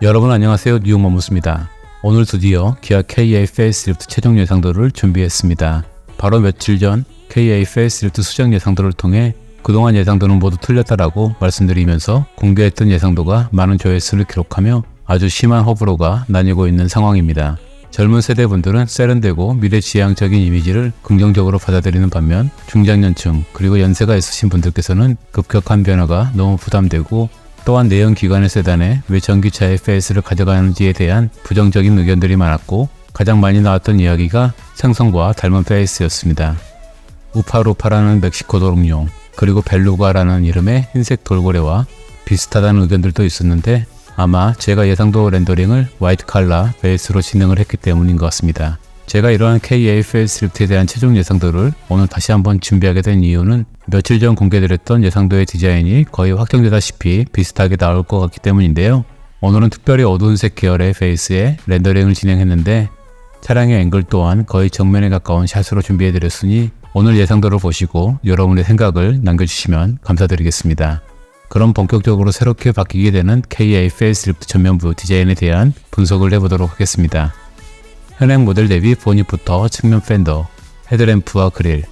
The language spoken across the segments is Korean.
여러분 안녕하세요. 뉴욕 머무스입니다. 오늘 드디어 기아 KA 페이스리프트 최종 예상도를 준비했습니다. 바로 며칠 전 KA 페이스리프트 수정 예상도를 통해 그동안 예상도는 모두 틀렸다라고 말씀드리면서 공개했던 예상도가 많은 조회수를 기록하며 아주 심한 호불호가 나뉘고 있는 상황입니다. 젊은 세대분들은 세련되고 미래지향적인 이미지를 긍정적으로 받아들이는 반면 중장년층 그리고 연세가 있으신 분들께서는 급격한 변화가 너무 부담되고 또한 내연 기관의 세단에 왜 전기차의 페이스를 가져가는지에 대한 부정적인 의견들이 많았고 가장 많이 나왔던 이야기가 생성과 닮은 페이스였습니다. 우파루파라는 멕시코 도롱뇽 그리고 벨루가라는 이름의 흰색 돌고래와 비슷하다는 의견들도 있었는데 아마 제가 예상도 렌더링을 화이트 칼라 베이스로 진행을 했기 때문인 것 같습니다. 제가 이러한 KA 페이스리프트에 대한 최종 예상도를 오늘 다시 한번 준비하게 된 이유는 며칠 전 공개드렸던 예상도의 디자인이 거의 확정되다시피 비슷하게 나올 것 같기 때문인데요. 오늘은 특별히 어두운 색 계열의 페이스에 렌더링을 진행했는데 차량의 앵글 또한 거의 정면에 가까운 샷으로 준비해드렸으니 오늘 예상도를 보시고 여러분의 생각을 남겨주시면 감사드리겠습니다. 그럼 본격적으로 새롭게 바뀌게 되는 KA 페이스리프트 전면부 디자인에 대한 분석을 해보도록 하겠습니다. 현행 모델 대비 보닛부터 측면 팬더, 헤드램프와 그릴,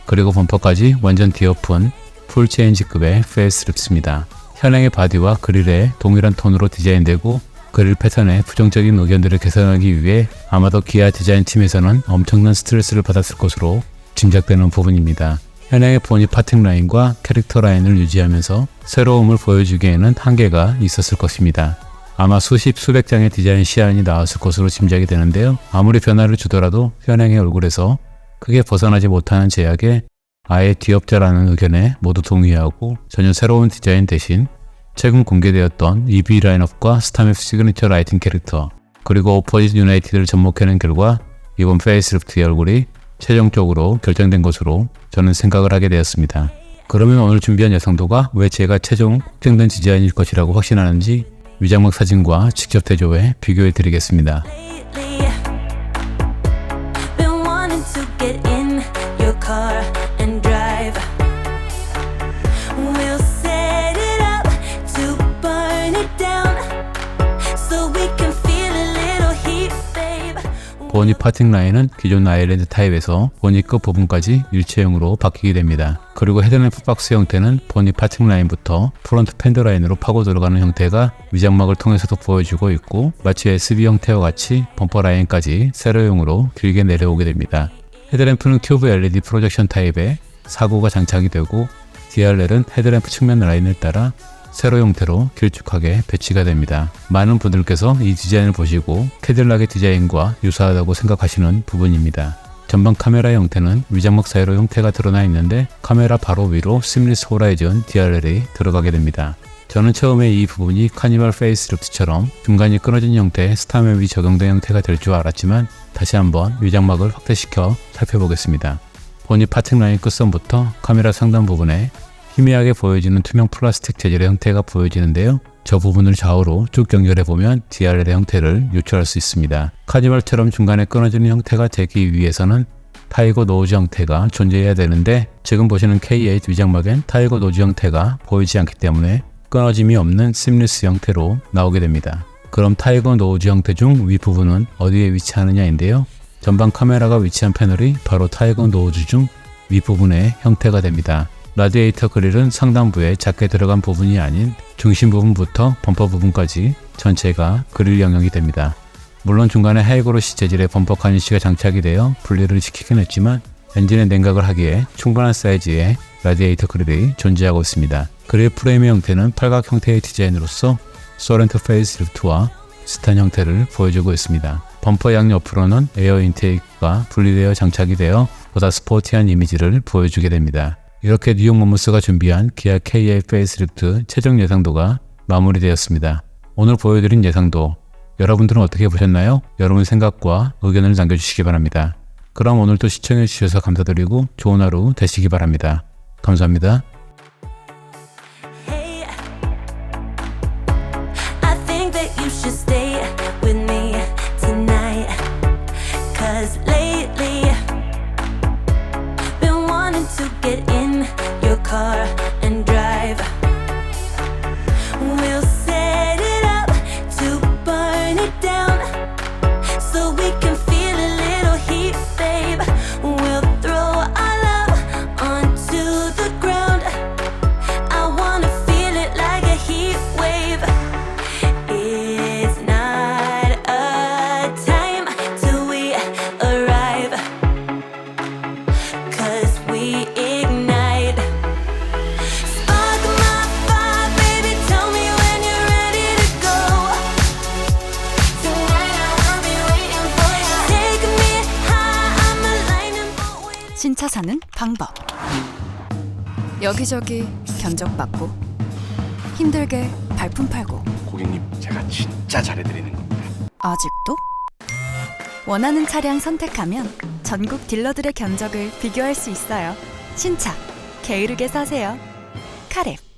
그리고 범퍼까지 완전 뒤엎은 풀체인지급의 페이스리프트입니다. 현행의 바디와 그릴에 동일한 톤으로 디자인되고 그릴 패턴의 부정적인 의견들을 개선하기 위해 아마도 기아 디자인 팀에서는 엄청난 스트레스를 받았을 것으로 짐작되는 부분입니다. 현행의 보닛 파팅 라인과 캐릭터 라인을 유지하면서 새로움을 보여주기에는 한계가 있었을 것입니다. 아마 수백 장의 디자인 시안이 나왔을 것으로 짐작이 되는데요. 아무리 변화를 주더라도 현행의 얼굴에서 크게 벗어나지 못하는 제약에 아예 뒤엎자라는 의견에 모두 동의하고 전혀 새로운 디자인 대신 최근 공개되었던 EV 라인업과 스타맵 시그니처 라이팅 캐릭터 그리고 오퍼짓 유나이티드를 접목해낸 결과 이번 페이스리프트의 얼굴이 최종적으로 결정된 것으로 저는 생각을 하게 되었습니다. 그러면 오늘 준비한 예상도가 왜 제가 최종 확정된 디자인일 것이라고 확신하는지 위장막 사진과 직접 대조해 비교해 드리겠습니다. 보닛 파팅 라인은 기존 아일랜드 타입에서 보닛 끝 부분까지 일체형으로 바뀌게 됩니다. 그리고 헤드램프 박스 형태는 보닛 파팅 라인부터 프론트 팬더 라인으로 파고 들어가는 형태가 위장막을 통해서도 보여주고 있고 마치 SB 형태와 같이 범퍼 라인까지 세로형으로 길게 내려오게 됩니다. 헤드램프는 큐브 LED 프로젝션 타입의 사구가 장착이 되고 DRL은 헤드램프 측면 라인을 따라 세로 형태로 길쭉하게 배치가 됩니다. 많은 분들께서 이 디자인을 보시고 캐딜락의 디자인과 유사하다고 생각하시는 부분입니다. 전방 카메라 형태는 위장막 사이로 형태가 드러나 있는데 카메라 바로 위로 시밀리스 호라이즌 DRL이 들어가게 됩니다. 저는 처음에 이 부분이 카니발 페이스리프트처럼 중간이 끊어진 형태의 스타맵이 적용된 형태가 될 줄 알았지만 다시 한번 위장막을 확대시켜 살펴보겠습니다. 보닛 파팅 라인 끝선부터 카메라 상단 부분에 희미하게 보여지는 투명 플라스틱 재질의 형태가 보여지는데요. 저 부분을 좌우로 쭉 연결해보면 DRL의 형태를 유추할 수 있습니다. 카니발처럼 중간에 끊어지는 형태가 되기 위해서는 타이거 노즈 형태가 존재해야 되는데 지금 보시는 K8 위장막엔 타이거 노즈 형태가 보이지 않기 때문에 끊어짐이 없는 심리스 형태로 나오게 됩니다. 그럼 타이거 노즈 형태 중 윗부분은 어디에 위치하느냐인데요. 전방 카메라가 위치한 패널이 바로 타이거 노즈 중 윗부분의 형태가 됩니다. 라디에이터 그릴은 상단부에 작게 들어간 부분이 아닌 중심 부분부터 범퍼 부분까지 전체가 그릴 영역이 됩니다. 물론 중간에 하이그로시 재질의 범퍼 가니쉬가 장착이 되어 분리를 시키긴 했지만 엔진의 냉각을 하기에 충분한 사이즈의 라디에이터 그릴이 존재하고 있습니다. 그릴 프레임의 형태는 팔각 형태의 디자인으로서 소렌토 페이스리프트와 비슷한 형태를 보여주고 있습니다. 범퍼 양옆으로는 에어 인테이크가 분리되어 장착이 되어 보다 스포티한 이미지를 보여주게 됩니다. 이렇게 뉴욕 머무스가 준비한 기아 KA 페이스리프트 최종 예상도가 마무리되었습니다. 오늘 보여드린 예상도 여러분들은 어떻게 보셨나요? 여러분의 생각과 의견을 남겨주시기 바랍니다. 그럼 오늘도 시청해주셔서 감사드리고 좋은 하루 되시기 바랍니다. 감사합니다. car and drive. We'll set it up to burn. 신차 사는 방법. 여기저기 견적받고 힘들게 발품 팔고 고객님, 제가 진짜 잘해드리는 겁니다. 아직도? 원하는 차량 선택하면 전국 딜러들의 견적을 비교할 수 있어요. 신차 게으르게 사세요. 카랩.